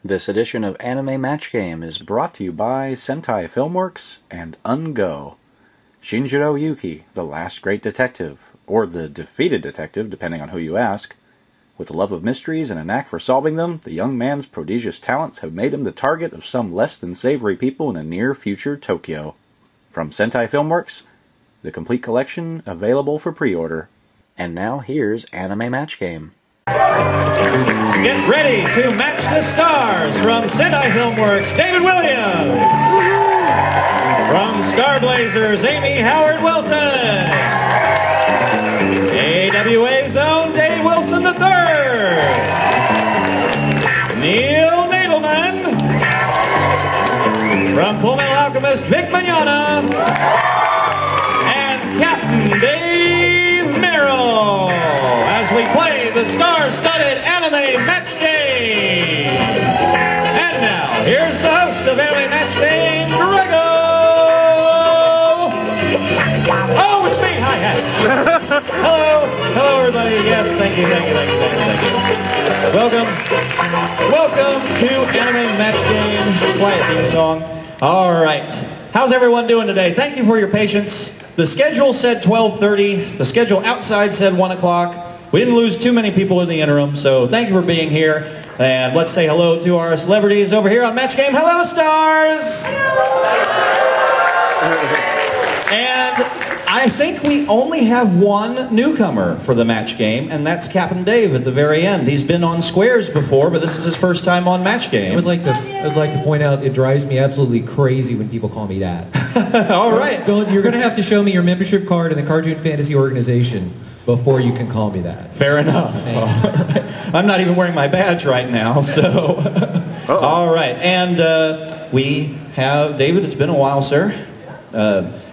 This edition of Anime Match Game is brought to you by Sentai Filmworks and Ungo. Shinjiro Yuki, the last great detective, or the defeated detective, depending on who you ask. With a love of mysteries and a knack for solving them, the young man's prodigious talents have made him the target of some less-than-savory people in a near-future Tokyo. From Sentai Filmworks, the complete collection available for pre-order. And now here's Anime Match Game. Get ready to match the stars from Sentai Filmworks, David Williams. From Star Blazers, Amy Howard Wilson. AWA's own Dave Wilson III. Neil Nadelman. From Full Metal Alchemist, Vic Mignogna. And Captain Dave Merrill. As we play the star-studded anime match game. And now, here's the host of Anime Match Game, Greggo! Oh, it's me! Hi. Hello everybody. Yes, thank you. Welcome to Anime Match Game. Quiet theme song. All right. How's everyone doing today? Thank you for your patience. The schedule said 12:30. The schedule outside said 1 o'clock. We didn't lose too many people in the interim, so thank you for being here. And let's say hello to our celebrities over here on Match Game. Hello, stars! And I think we only have one newcomer for the Match Game, and that's Captain Dave at the very end. He's been on Squares before, but this is his first time on Match Game. I'd like to point out it drives me absolutely crazy when people call me that. All right. You're going to have to show me your membership card in the Cartoon Fantasy Organization before you can call me that. Fair enough. Right. I'm not even wearing my badge right now, so... All right, and we have... David, it's been a while, sir.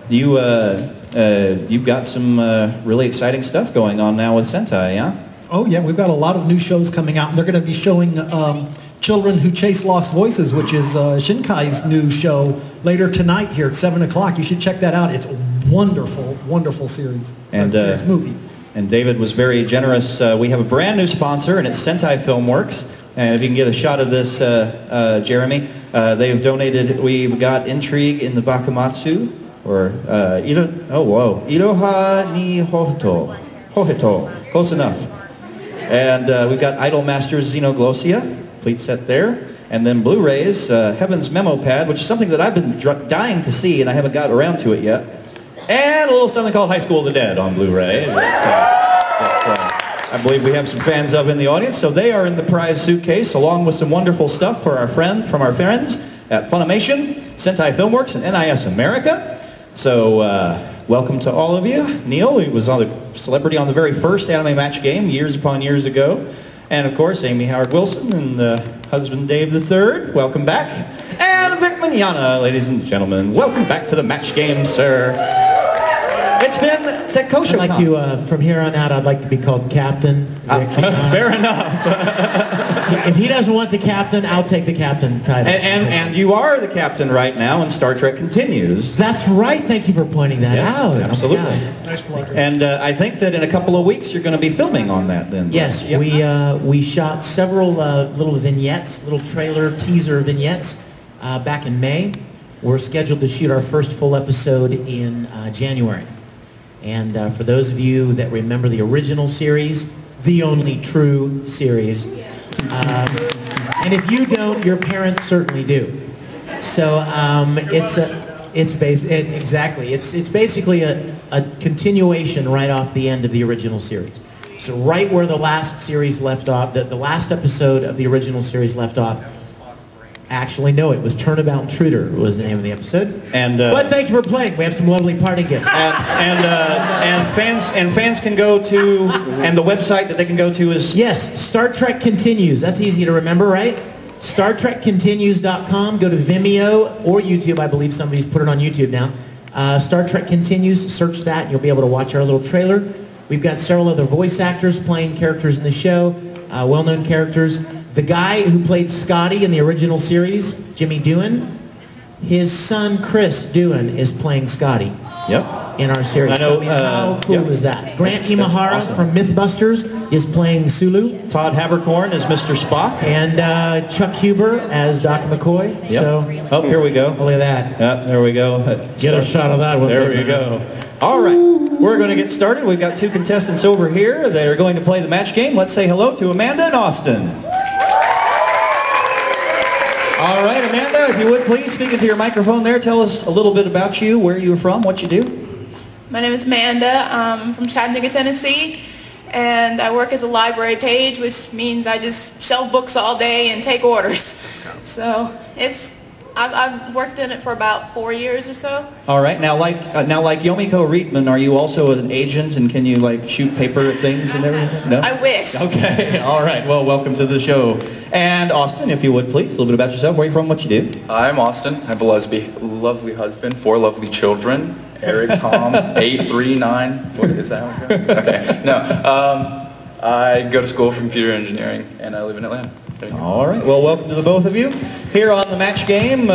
You've got some really exciting stuff going on now with Sentai, yeah? Oh, yeah, we've got a lot of new shows coming out, and they're going to be showing Children Who Chase Lost Voices, which is Shinkai's new show, later tonight here at 7 o'clock. You should check that out. It's a wonderful, wonderful series. And movie. And David was very generous. We have a brand new sponsor, and it's Sentai Filmworks. And if you can get a shot of this, Jeremy, they've donated. We've got Intrigue in the Bakumatsu, or Iroha ni Hoheto, close enough. And we've got Idol Masters Xenoglossia, complete set there. And then Blu-rays, Heaven's Memo Pad, which is something that I've been dying to see, and I haven't got around to it yet. And a little something called High School of the Dead on Blu-ray that I believe we have some fans of in the audience. So they are in the prize suitcase, along with some wonderful stuff for our friends at Funimation, Sentai Filmworks, and NIS America. So welcome to all of you. Neil, who was a celebrity on the very first Anime Match Game years upon years ago. And of course, Amy Howard Wilson and husband Dave III. Welcome back. And Vic Mignogna, ladies and gentlemen. Welcome back to the Match Game, sir. It's been Tekosho. I'd like to, from here on out, I'd like to be called Captain. Fair enough. If he doesn't want the captain, I'll take the captain title. And you are the captain right now, and Star Trek Continues. That's right. Thank you for pointing that out. Absolutely. Oh, Nice plug. And I think that in a couple of weeks, you're going to be filming on that then. yes, Yep. we shot several little vignettes, little trailer teaser vignettes back in May. We're scheduled to shoot our first full episode in January. And for those of you that remember the original series, the only true series, and if you don't, your parents certainly do. So it's basically a continuation right off the end of the original series. So right where the last series left off, the last episode of the original series left off. Actually, no, it was Turnabout Intruder was the name of the episode. And but thank you for playing. We have some lovely party gifts. And fans can go to, and the website that they can go to is... Yes, Star Trek Continues. That's easy to remember, right? StarTrekContinues.com. Go to Vimeo or YouTube. I believe somebody's put it on YouTube now. Star Trek Continues. Search that, and you'll be able to watch our little trailer. We've got several other voice actors playing characters in the show, well-known characters. The guy who played Scotty in the original series, Jimmy Doohan, his son Chris Doohan is playing Scotty. Yep. in our series. I know, So, I mean, how cool yeah. is that? Grant Imahara awesome. from Mythbusters is playing Sulu. Todd Habercorn is Mr. Spock. And Chuck Huber as Dr. McCoy. Yep. So, Oh, here we go. look at that. Yep, there we go. Get a shot of that one. There big we man. go. All right, we're going to get started. We've got two contestants over here that are going to play the match game. Let's say hello to Amanda and Austin. All right, Amanda, if you would please speak into your microphone there. Tell us a little bit about you, where you're from, what you do. My name is Amanda. I'm from Chattanooga, Tennessee, and I work as a library page, which means I just shelf books all day and take orders. So I've worked in it for about 4 years or so. All right, now like Yomiko Riedman, are you also an agent and can you like shoot paper at things and everything? No? I wish. Okay, all right, well, welcome to the show. And Austin, if you would please, a little bit about yourself, where are you from, what you do? I'm Austin. I have a lovely husband, 4 lovely children. Eric, Tom, 8, 3, 9. What is that? Okay. No. I go to school for computer engineering, and I live in Atlanta. All right. Well, welcome to the both of you. Here on the match game,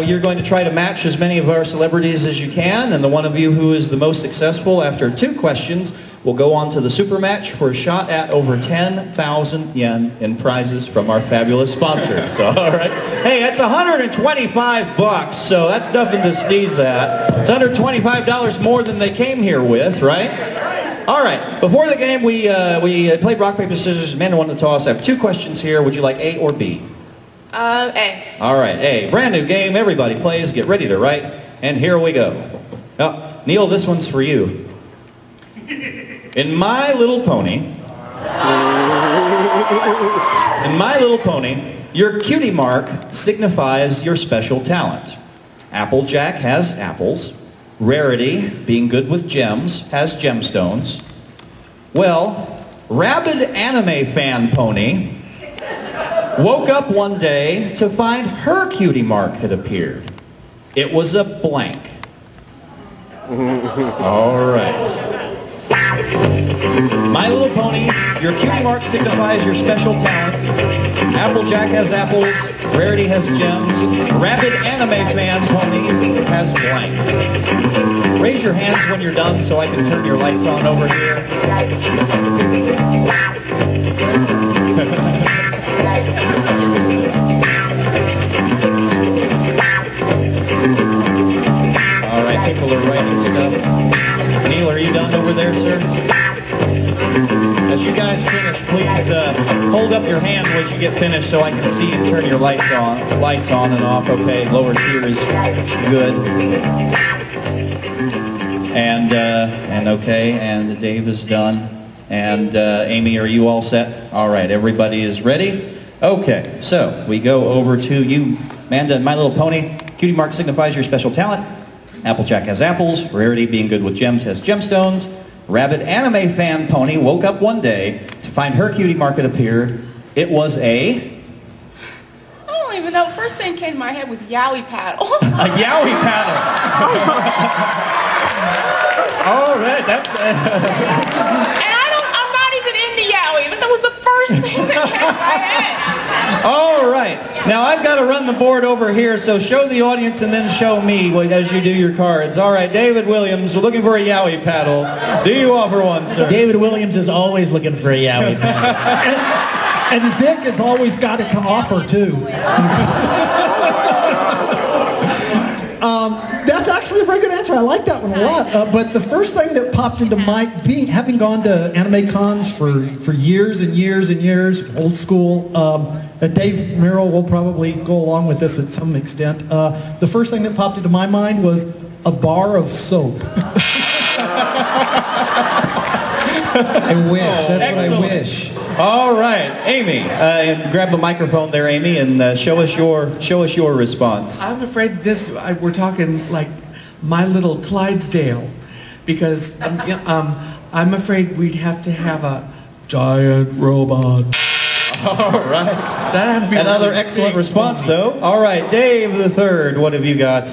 you're going to try to match as many of our celebrities as you can, and the one of you who is the most successful after 2 questions will go on to the super match for a shot at over 10,000 yen in prizes from our fabulous sponsors. All right. Hey, that's $125, so that's nothing to sneeze at. It's $125 more than they came here with, right? All right. Before the game, we played rock, paper, scissors. Amanda won the toss. I have 2 questions here. Would you like A or B? A. All right, A. Brand new game. Everybody plays. Get ready to write. And here we go. Oh, Neil, this one's for you. In My Little Pony, your cutie mark signifies your special talent. Applejack has apples. Rarity, being good with gems, has gemstones. Well, rabid anime fan Pony woke up one day to find her cutie mark had appeared. It was a blank. All right. My Little Pony, your cutie mark signifies your special talent. Applejack has apples. Rarity has gems. Rabid anime fan Pony has blank. Raise your hands when you're done so I can turn your lights on over here. All right, people are writing stuff. Neil, are you done over there, sir? As you guys finish, please hold up your hand as you get finished so I can see and turn your lights on. Lights on and off. Okay, lower tier is good. And okay, and Dave is done. And Amy, are you all set? All right, everybody is ready? Okay, so we go over to you, Amanda, and My Little Pony. Cutie mark signifies your special talent. Applejack has apples. Rarity, being good with gems, has gemstones. Rabid anime fan Pony woke up one day to find her cutie mark had appeared. It was a... I don't even know. First thing came to my head was Yowie Paddle. A Yowie paddle. All right, that's... And I'm not even into Yowie, but that was the first thing that came to my head. All right. Now, I've got to run the board over here, so show the audience and then show me as you do your cards. All right, David Williams, we're looking for a Yowie paddle. Do you offer one, sir? David Williams is always looking for a Yowie paddle. And Vic has always got it to offer, too. That's actually a very good answer. I like that one a lot. But the first thing that popped into my having gone to anime cons for years and years and years, old school. Dave Merrill will probably go along with this at some extent. The first thing that popped into my mind was a bar of soap. I wish. That's excellent. what I wish. All right, Amy, and grab the microphone there, Amy, and show us your response. I'm afraid we're talking like My Little Clydesdale, because I'm afraid we'd have to have a giant robot. All right. That'd be Another really excellent big response, movie. though. All right, Dave the Third, what have you got?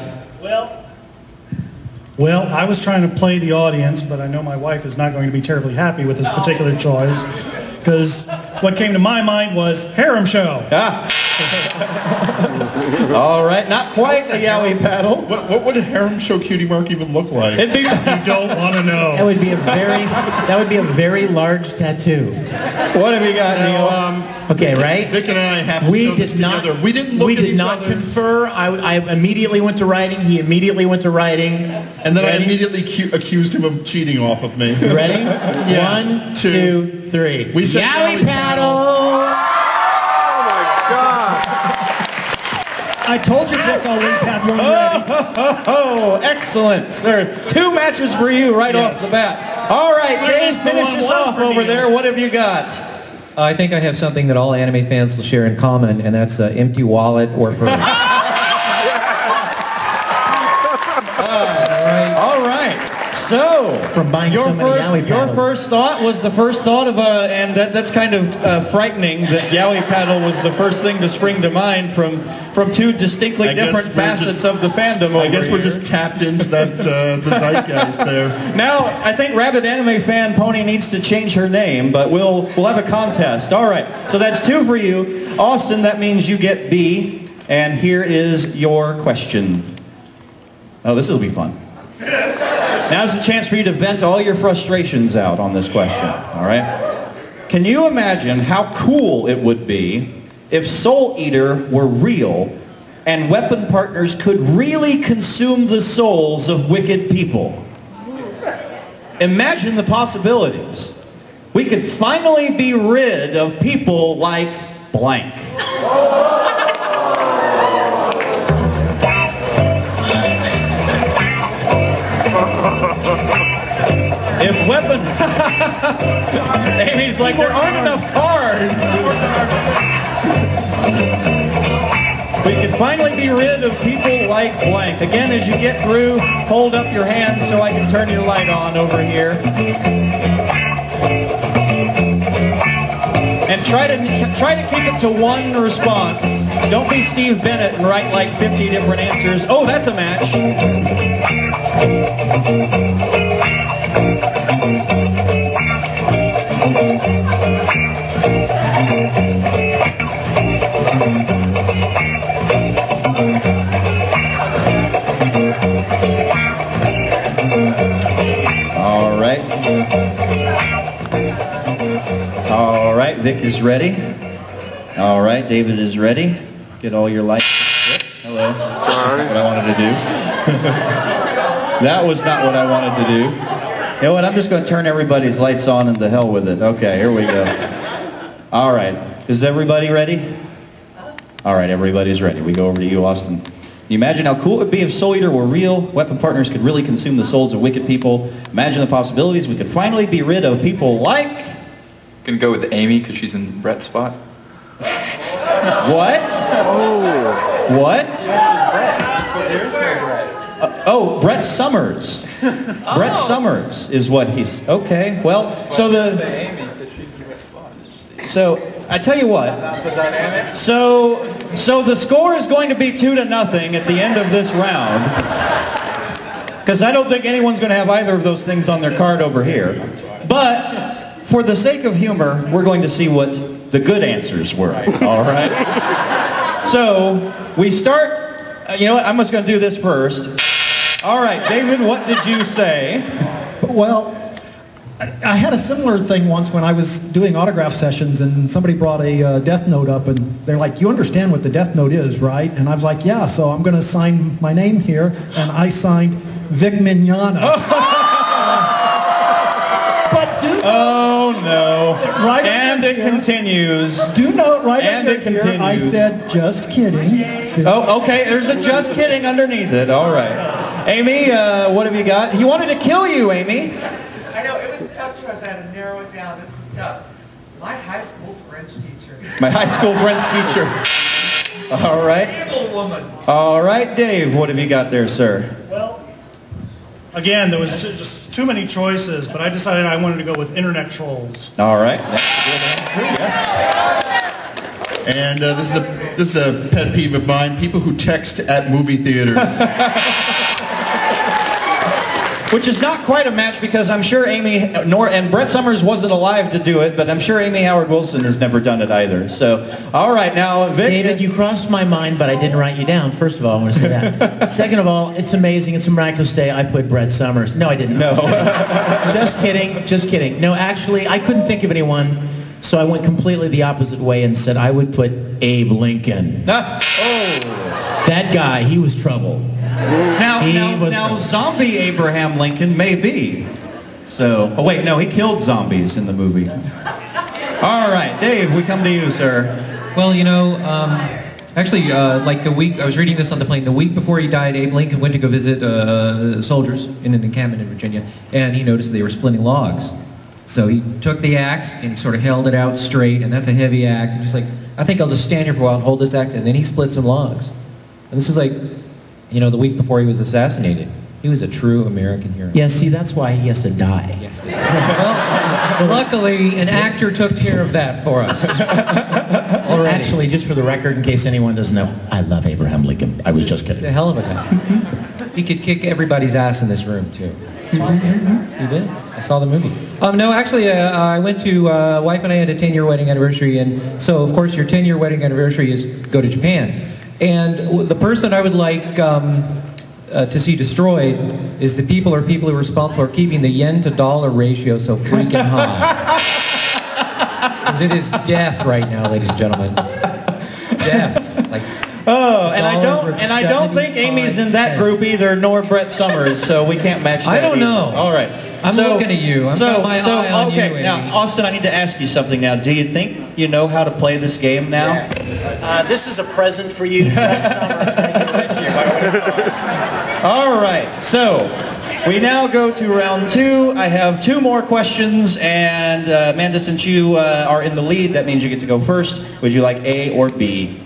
Well, I was trying to play the audience, but I know my wife is not going to be terribly happy with this particular choice, because what came to my mind was harem show. Ah. All right, not quite a yaoi paddle. What would a harem show cutie mark even look like? It'd be, You don't want to know. That would be a very large tattoo. what have you got, Neil? Okay, right? Vic and I have to show this together. We didn't look at each other. confer. I immediately went to writing. He immediately went to writing. And then I immediately accused him of cheating off of me. You ready? Yeah. 1, 2, 3. We said Yowie paddle! I told you Vic always had one ready. Oh, excellent, sir. 2 matches for you right off the bat. All right, Dave, finish us off over there. What have you got? I think I have something that all anime fans will share in common, and that's an empty wallet or purse. All right. So, From buying so many yaoi your paddles. first thought was the first thought of and that's kind of frightening that yaoi paddle was the first thing to spring to mind from 2 distinctly different facets of the fandom. I guess we're just tapped into that the zeitgeist there. Now, I think Rabid Anime Fan Pony needs to change her name, but we'll have a contest. All right, so that's 2 for you. Austin, that means you get B, and here is your question. Oh, this will be fun. Now's the chance for you to vent all your frustrations out on this question, all right? Can you imagine how cool it would be if Soul Eater were real and weapon partners could really consume the souls of wicked people? Imagine the possibilities. We could finally be rid of people like blank. If weapon... Amy's like, there aren't enough cards. We could finally be rid of people like blank. Again, as you get through, hold up your hand so I can turn your light on over here. And try to keep it to 1 response. Don't be Steve Bennett and write like 50 different answers. Oh, that's a match. All right, Vic is ready. All right, David is ready. Get all your lights. Hello. That's what I wanted to do. That was not what I wanted to do. You know what? I'm just going to turn everybody's lights on and the hell with it. Okay, here we go. All right. Is everybody ready? All right, everybody's ready. We go over to you, Austin. You imagine how cool it would be if Soul Eater were real, weapon partners could really consume the souls of wicked people. Imagine the possibilities. We could finally be rid of people like... Gonna go with Amy because she's in Brett's spot. What? Oh. What? Oh, Brett Summers. Brett Summers is what he's... Okay, well, so the... So, I tell you what. So the score is going to be 2-0 at the end of this round. Because I don't think anyone's going to have either of those things on their card over here. But... for the sake of humor, we're going to see what the good answers were, all right? So, we start, you know what, I'm just going to do this first. All right, David, what did you say? Well, I had a similar thing once when I was doing autograph sessions and somebody brought a Death Note up and they're like, you understand what the Death Note is, right? And I was like, yeah, so I'm going to sign my name here, and I signed Vic Mignogna. Oh no! Right and it continues. Do note right and under it continues. Here, I said just kidding. Oh, okay. There's a just kidding underneath it. All right. Amy, what have you got? He wanted to kill you, Amy. I know it was a tough choice. I had to narrow it down. This was tough. My high school French teacher. My high school French teacher. All right. Evil woman. All right, Dave. What have you got there, sir? Well, again, there was just too many choices, but I decided I wanted to go with internet trolls. All right. That's a good answer. Yes. And this is a pet peeve of mine: people who text at movie theaters. Which is not quite a match because I'm sure and Brett Summers wasn't alive to do it, but I'm sure Amy Howard Wilson has never done it either. So, all right, now, Vic. David, you crossed my mind, but I didn't write you down. First of all, I want to say that. Second of all, it's amazing. It's a miraculous day. I put Brett Summers. No, I didn't. No. Just kidding. Just kidding. No, actually, I couldn't think of anyone, so I went completely the opposite way and said I would put Abe Lincoln. That guy, he was trouble. Now, zombie Abraham Lincoln may be. So, oh wait, no, he killed zombies in the movie. All right, Dave, we come to you, sir. Well, you know, actually, like the week, I was reading this on the plane, the week before he died, Abe Lincoln went to go visit soldiers in an encampment in Virginia, and he noticed they were splitting logs. So he took the axe and he sort of held it out straight, and that's a heavy axe, and he's like, I think I'll just stand here for a while and hold this axe, and then he split some logs. And this is like, you know, the week before he was assassinated. He was a true American hero. Yeah, see, that's why he has to die. Yes. Well, luckily, an actor took care of that for us. Already. Actually, just for the record, in case anyone doesn't know, I love Abraham Lincoln. I was just kidding. The hell of a guy. He could kick everybody's ass in this room, too. He did. I saw the movie. No, actually, I went to, wife and I had a 10-year wedding anniversary, and so, of course, your 10-year wedding anniversary is go to Japan. And the person I would like to see destroyed is the people who are responsible for keeping the yen to dollar ratio so freaking high. Because it is death right now, ladies and gentlemen. Death. Like, and I don't think Amy's in that group either, nor Brett Summers, so we can't match that. I don't know. All right. I'm looking at you. I've got my eye on you, Amy. Now, Austin, I need to ask you something now. Do you think you know how to play this game now? Yeah. This is a present for you, Brett Summers. All right. So, we now go to round 2. I have 2 more questions, and Amanda, since you are in the lead, that means you get to go first. Would you like A or B?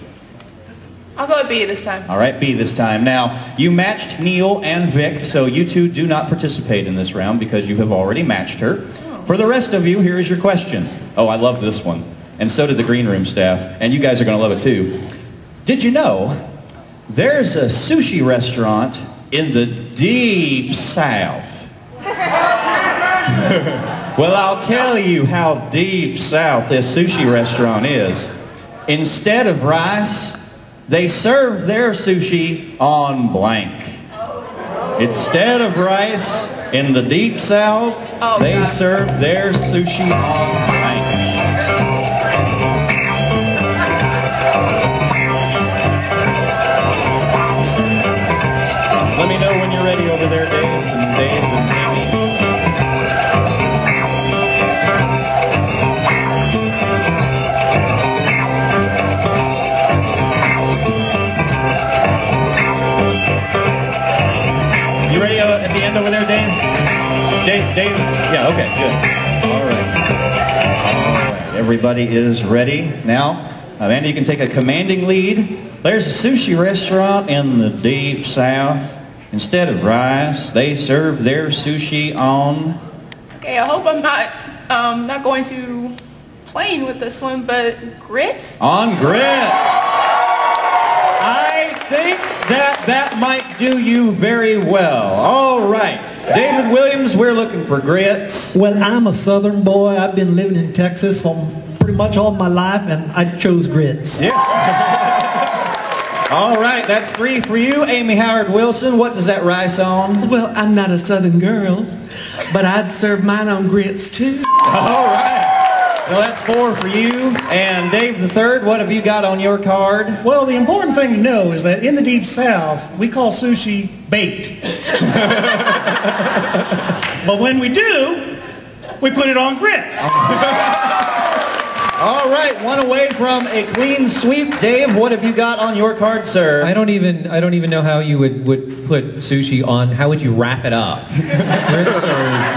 I'll go with B this time. All right, B this time. Now, you matched Neil and Vic, so you two do not participate in this round because you have already matched her. For the rest of you, here is your question. Oh, I love this one. And so did the green room staff, and you guys are going to love it too. Did you know there's a sushi restaurant in the deep south? Well, I'll tell you how deep south this sushi restaurant is. Instead of rice, they serve their sushi on blank. Instead of rice, in the deep south, they serve their sushi on blank. Let me know when you're ready over there, Dave and Amy. You ready at the end over there, Dave? Dave? Yeah, okay, good. All right. Everybody is ready. Now, Amanda, you can take a commanding lead. There's a sushi restaurant in the deep south. Instead of rice, they serve their sushi on... Okay, I hope I'm not going too plain with this one, but grits? On grits. I think that might do you very well. All right. David Williams, we're looking for grits. Well, I'm a southern boy. I've been living in Texas for pretty much all my life, and I chose grits. Yeah. All right, that's 3 for you. Amy Howard Wilson, what does that rice on? Well, I'm not a southern girl, but I'd serve mine on grits too. All right. Well, that's 4 for you. And Dave the Third, what have you got on your card? Well, the important thing to know is that in the Deep South, we call sushi bait. But when we do, we put it on grits. All right, 1 away from a clean sweep. Dave, what have you got on your card, sir? I don't even know how you would put sushi on. How would you wrap it up? Grits or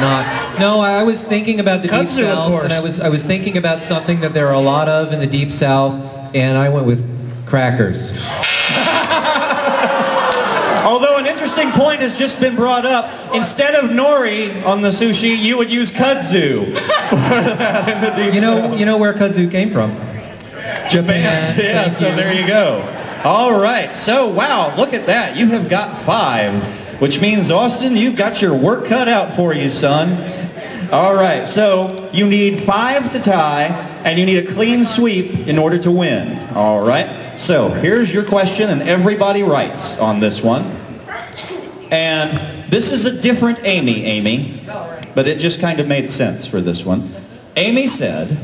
not? No, I was thinking about the Deep South, and I was thinking about something that there are a lot of in the Deep South, and I went with crackers. Although an interesting point has just been brought up. Instead of nori on the sushi, you would use kudzu. In the Deep South. You know where kudzu came from? Japan. Yeah, so there you go. All right. So, wow, look at that. You have got 5. which means, Austin, you've got your work cut out for you, son. All right, so you need 5 to tie, and you need a clean sweep in order to win. All right, so here's your question, and everybody writes on this one. And this is a different Amy, but it just kind of made sense for this one. Amy said,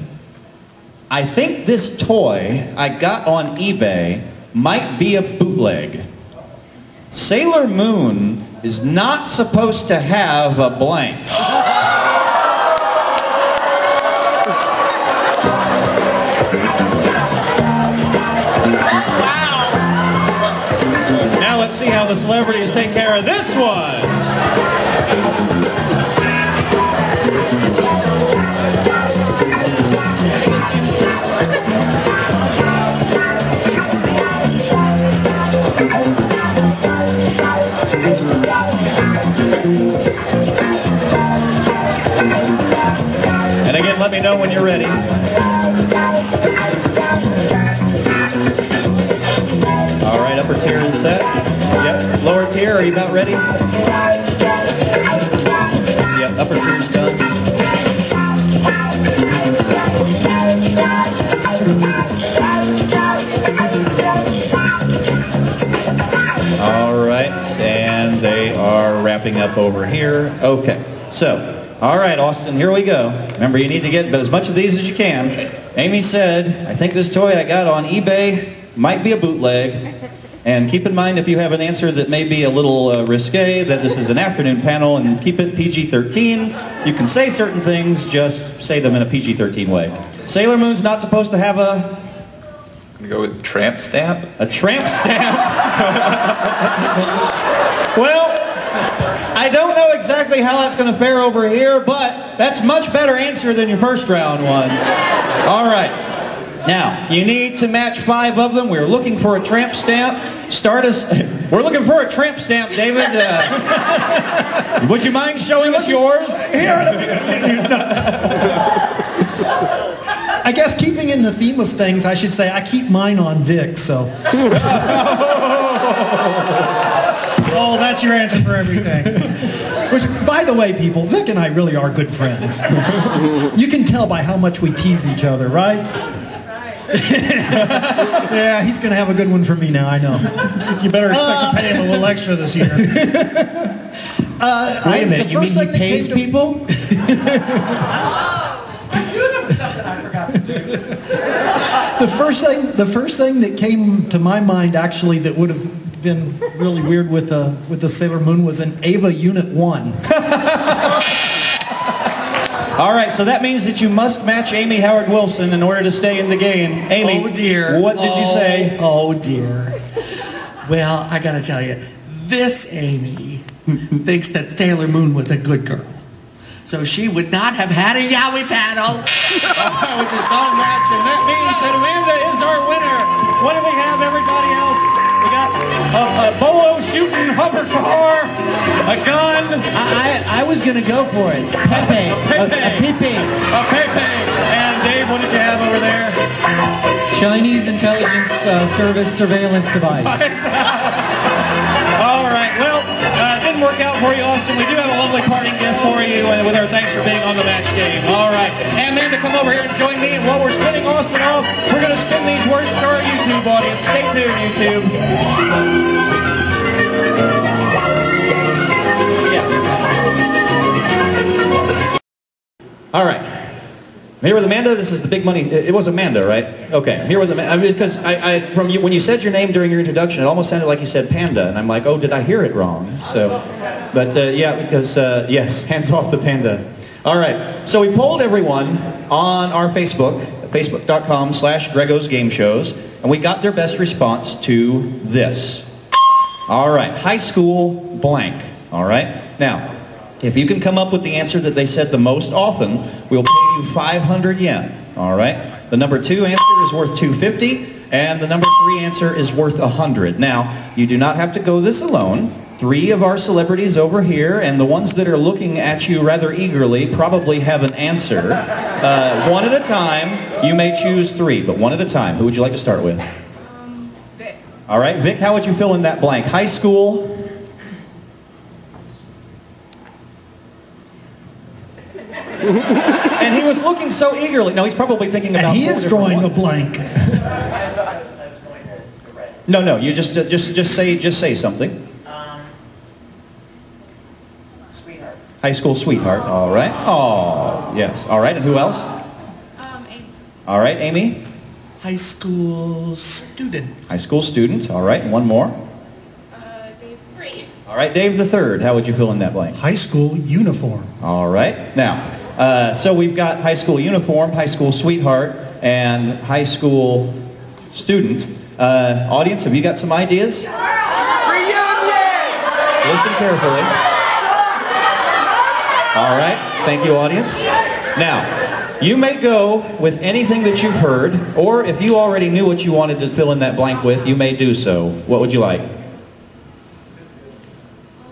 I think this toy I got on eBay might be a bootleg. Sailor Moon is not supposed to have a blank. Now let's see how the celebrities take care of this one. And again, let me know when you're ready. All right, upper tier is set. Yep, lower tier, are you about ready? Yep, upper tier's done. All right, and they are wrapping up over here. Okay, so, all right, Austin, here we go. Remember, you need to get as much of these as you can. Amy said, I think this toy I got on eBay might be a bootleg. And keep in mind, if you have an answer that may be a little risque, that this is an afternoon panel, and keep it PG-13. You can say certain things, just say them in a PG-13 way. Sailor Moon's not supposed to have a... I'm going to go with tramp stamp. A tramp stamp? Well, I don't know exactly how that's going to fare over here, but that's a much better answer than your first round one. All right. Now, you need to match 5 of them. We're looking for a tramp stamp. We're looking for a tramp stamp, David. Would you mind showing us yours? Here. I guess keeping in the theme of things, I should say I keep mine on Vic, so. Oh, that's your answer for everything. Which, by the way, people, Vic and I really are good friends. You can tell by how much we tease each other, right? Yeah, he's going to have a good one for me now, I know. You better expect to pay him a little extra this year. Wait a minute, you mean he pays people? The first thing that came to my mind, actually, that would have been really weird with the Sailor Moon was an Ava Unit 1. All right, so that means that you must match Amy Howard Wilson in order to stay in the game. Amy, oh dear. What did you say? Oh dear. Well, I gotta tell you, this Amy thinks that Sailor Moon was a good girl. So she would not have had a Yowie paddle. Which is non-match, and that means that Amanda is our winner. What do we have, everybody else? We got a bolo shooting hover car, a gun. I was going to go for it. Pepe. A Pepe. A Pepe. And Dave, what did you have over there? Chinese intelligence service surveillance device. All right, well, didn't work out for you, Austin. We do have a lovely parting gift for you with our thanks for being on the match game. All right, and Amanda, come over here and join me. And while we're spinning Austin off, we're going to spin these words to our YouTube audience. Stay tuned, YouTube. Yeah. All right. I'm here with Amanda. This is the big money. It was Amanda, right? Okay. I'm here with Amanda because from you, when you said your name during your introduction, it almost sounded like you said panda, and I'm like, oh, did I hear it wrong? So, but yeah, because yes, hands off the panda. All right. So we polled everyone on our Facebook, facebook.com/Greggo's Game Shows, and we got their best response to this. All right. High school blank. All right. Now, if you can come up with the answer that they said the most often, we'll pay you 500 yen. All right. The number 2 answer is worth 250, and the number 3 answer is worth 100. Now, you do not have to go this alone. 3 of our celebrities over here, and the ones that are looking at you rather eagerly probably have an answer. One at a time. You may choose 3, but one at a time. Who would you like to start with? Vic. All right, Vic, how would you fill in that blank? High school. And he was looking so eagerly. No, he's probably thinking about. And he is drawing a blank. No, you just say something. Sweetheart. High school sweetheart. All right. Oh, yes. All right. And who else? Amy. All right, Amy. High school student. High school student. All right. One more. Dave 3. All right, Dave the third. How would you fill in that blank? High school uniform. All right. Now, so we've got high school uniform, high school sweetheart, and high school student. Audience, have you got some ideas? Listen carefully. All right. Thank you, audience. Now, you may go with anything that you've heard, or if you already knew what you wanted to fill in that blank with, you may do so. What would you like? A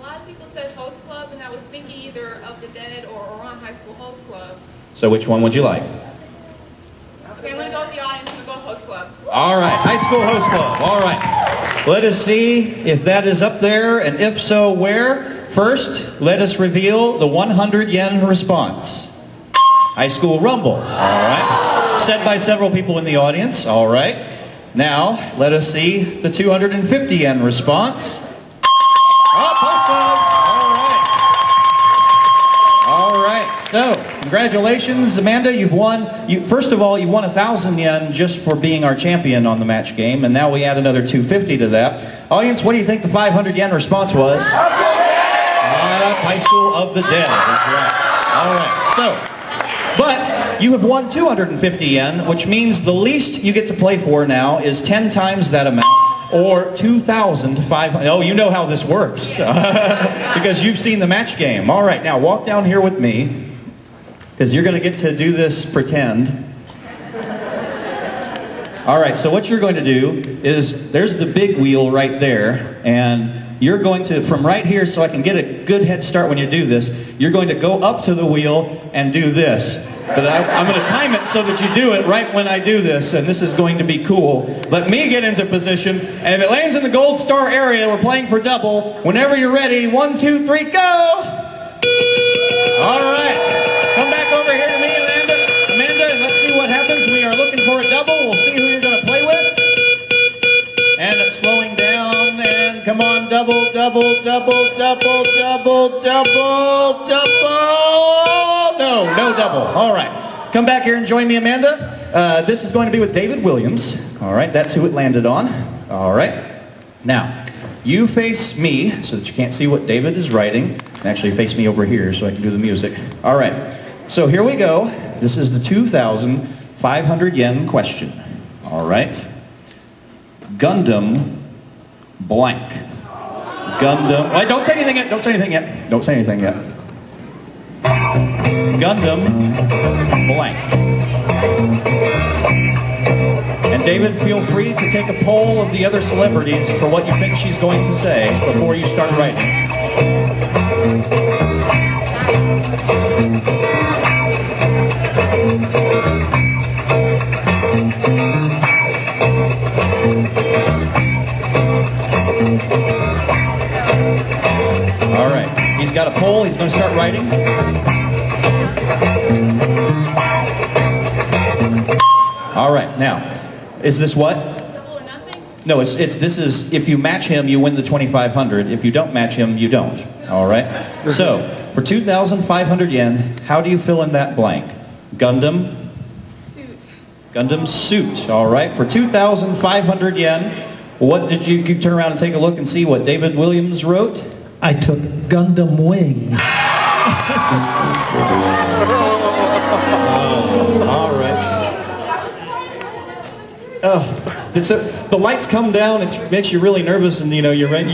lot of people said host club, and I was thinking either of the Dead or Oran High School Host Club. So which one would you like? Okay, I'm going to go with the audience. I'm going to go host club. All right, high school host club. All right. Let us see if that is up there, and if so, where. First, let us reveal the 100 yen response. High school rumble. All right. Said by several people in the audience. All right. Now, let us see the 250 yen response. Oh, post club. All right. So, congratulations, Amanda. You've won. First of all, you won 1,000 yen just for being our champion on the match game, and now we add another 250 to that. Audience, what do you think the 500 yen response was? High School of the Dead. That's right. All right. So, but you have won 250 yen, which means the least you get to play for now is 10 times that amount, or 2,500. Oh, you know how this works because you've seen the match game. All right, now walk down here with me because you're going to get to do this pretend. All right, so what you're going to do is there's the big wheel right there, and you're going to, from right here, so I can get a good head start when you do this, you're going to go up to the wheel and do this. But I'm going to time it so that you do it right when I do this, and this is going to be cool. Let me get into position, and if it lands in the gold star area, we're playing for double. Whenever you're ready, 1, 2, 3, go! All right. Come back over here to me, Amanda, and let's see what happens. We are looking for a double. We'll see who you're going to play with. And it's slowing down, and come on, double, double, double, double, double, double, double. No double. All right. Come back here and join me, Amanda. This is going to be with David Williams. All right, that's who it landed on. All right. Now, you face me so that you can't see what David is writing. Actually, face me over here so I can do the music. All right. So here we go. This is the 2,500 yen question. All right. Gundam blank. Gundam. Wait, don't say anything yet. Don't say anything yet. Don't say anything yet. Gundam blank. And David, feel free to take a poll of the other celebrities for what you think she's going to say before you start writing. All right, he's got a poll. He's going to start writing. All right, now, is this what? Double or nothing? No, this is, if you match him, you win the 2,500. If you don't match him, you don't. All right? So, for 2,500 yen, how do you fill in that blank? Gundam? Suit. Gundam suit. All right, for 2,500 yen, what did you turn around and take a look and see what David Williams wrote? I took Gundam Wing. All right. The lights come down. It makes you really nervous, and you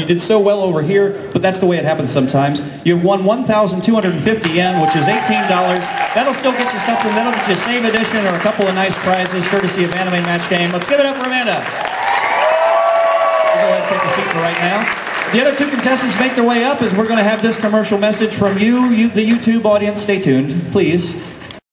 did so well over here, but that's the way it happens sometimes. You've won 1,250 yen, which is $18. That'll still get you something. That'll get you a save edition or a couple of nice prizes, courtesy of Anime Match Game. Let's give it up for Amanda. We'll go ahead and take a seat for right now. The other two contestants make their way up as we're going to have this commercial message from you, the YouTube audience. Stay tuned, please.